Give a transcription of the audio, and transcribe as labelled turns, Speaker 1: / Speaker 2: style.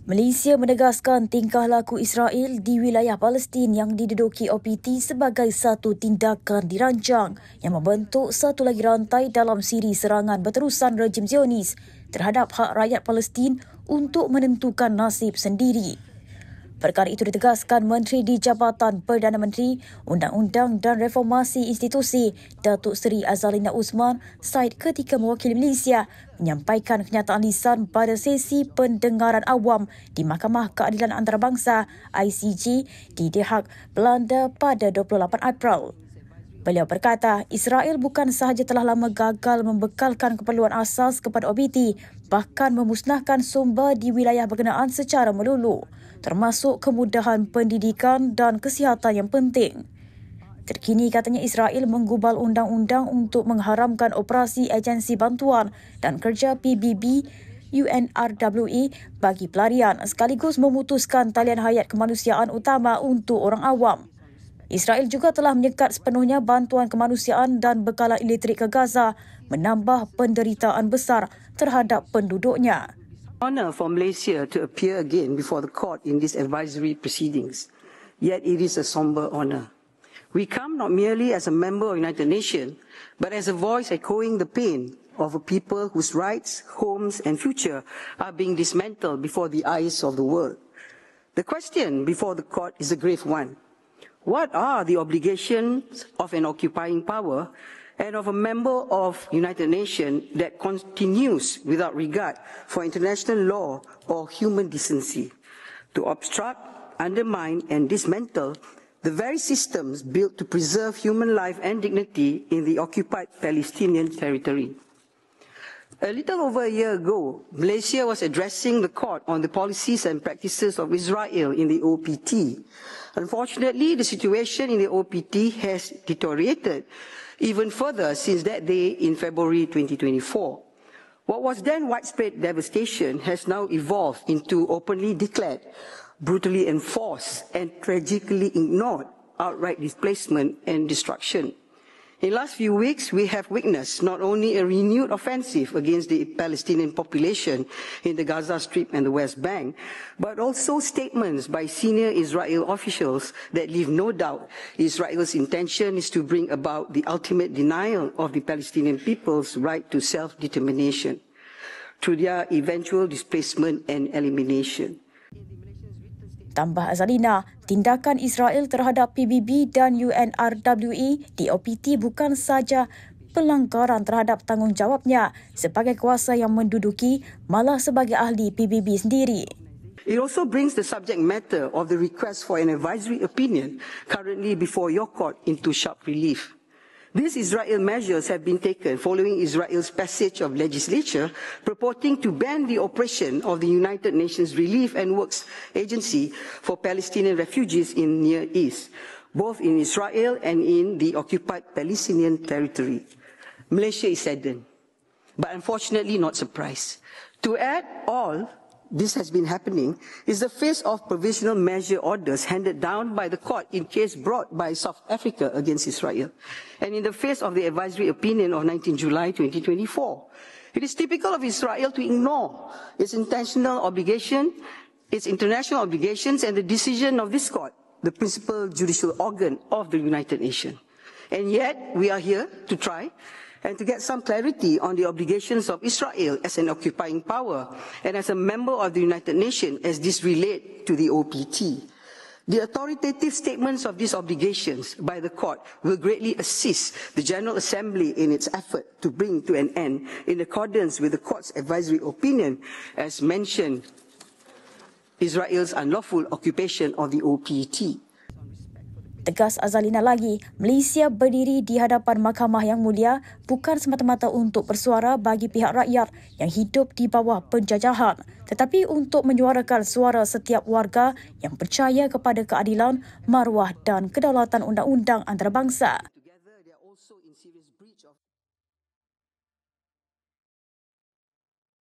Speaker 1: Malaysia menegaskan tingkah laku Israel di wilayah Palestin yang diduduki OPT sebagai satu tindakan dirancang yang membentuk satu lagi rantai dalam siri serangan berterusan rejim Zionis terhadap hak rakyat Palestin untuk menentukan nasib sendiri. Perkara itu ditegaskan Menteri di Jabatan Perdana Menteri, Undang-Undang dan Reformasi Institusi, Datuk Seri Azalina Osman Said ketika mewakili Malaysia menyampaikan kenyataan lisan pada sesi pendengaran awam di Mahkamah Keadilan Antarabangsa ICJ di The Hague, Belanda pada 28 April. Beliau berkata, Israel bukan sahaja telah lama gagal membekalkan keperluan asas kepada OPT, bahkan memusnahkan sumber di wilayah berkenaan secara melulu, termasuk kemudahan pendidikan dan kesihatan yang penting. Terkini katanya Israel menggubal undang-undang untuk mengharamkan operasi agensi bantuan dan kerja PBB UNRWA bagi pelarian sekaligus memutuskan talian hayat kemanusiaan utama untuk orang awam. Israel juga telah menyekat sepenuhnya bantuan kemanusiaan dan bekalan elektrik ke Gaza, menambah penderitaan besar terhadap penduduknya.
Speaker 2: Honor for Malaysia to appear again before the court in these advisory proceedings, yet it is a somber honor. We come not merely as a member of the United Nations, but as a voice echoing the pain of a people whose rights, homes and future are being dismantled before the eyes of the world. The question before the court is a grave one. What are the obligations of an occupying power and of a member of United Nations that continues without regard for international law or human decency to obstruct, undermine and dismantle the very systems built to preserve human life and dignity in the occupied Palestinian territory? A little over a year ago, Malaysia was addressing the court on the policies and practices of Israel in the OPT. Unfortunately, the situation in the OPT has deteriorated even further since that day in February 2024. What was then widespread devastation has now evolved into openly declared, brutally enforced and tragically ignored outright displacement and destruction. In the last few weeks, we have witnessed not only a renewed offensive against the Palestinian population in the Gaza Strip and the West Bank, but also statements by senior Israel officials that leave no doubt Israel's intention is to bring about the ultimate denial of the Palestinian people's right to self-determination through their eventual displacement and elimination.
Speaker 1: Tambah Azalina, tindakan Israel terhadap PBB dan UNRWA di OPT bukan saja pelanggaran terhadap tanggungjawabnya sebagai kuasa yang menduduki, malah sebagai ahli PBB sendiri.
Speaker 2: It also brings the subject matter of the request for an advisory opinion currently before your court into sharp relief. These Israel measures have been taken following Israel's passage of legislation purporting to ban the operation of the United Nations Relief and Works Agency for Palestinian refugees in Near East, both in Israel and in the occupied Palestinian territory. Malaysia is saddened, but unfortunately not surprised. To add all this has been happening is the face of provisional measure orders handed down by the court in case brought by South Africa against Israel, and in the face of the advisory opinion of 19 July 2024. It is typical of Israel to ignore its international obligations and the decision of this court, the principal judicial organ of the United Nations. And yet, we are here to try and to get some clarity on the obligations of Israel as an occupying power and as a member of the United Nations as this relate to the OPT. The authoritative statements of these obligations by the court will greatly assist the General Assembly in its effort to bring to an end, in accordance with the court's advisory opinion, as mentioned, Israel's unlawful occupation of the OPT.
Speaker 1: Tegas Azalina lagi, Malaysia berdiri di hadapan Mahkamah yang mulia bukan semata-mata untuk bersuara bagi pihak rakyat yang hidup di bawah penjajahan, tetapi untuk menyuarakan suara setiap warga yang percaya kepada keadilan, maruah dan kedaulatan undang-undang antarabangsa.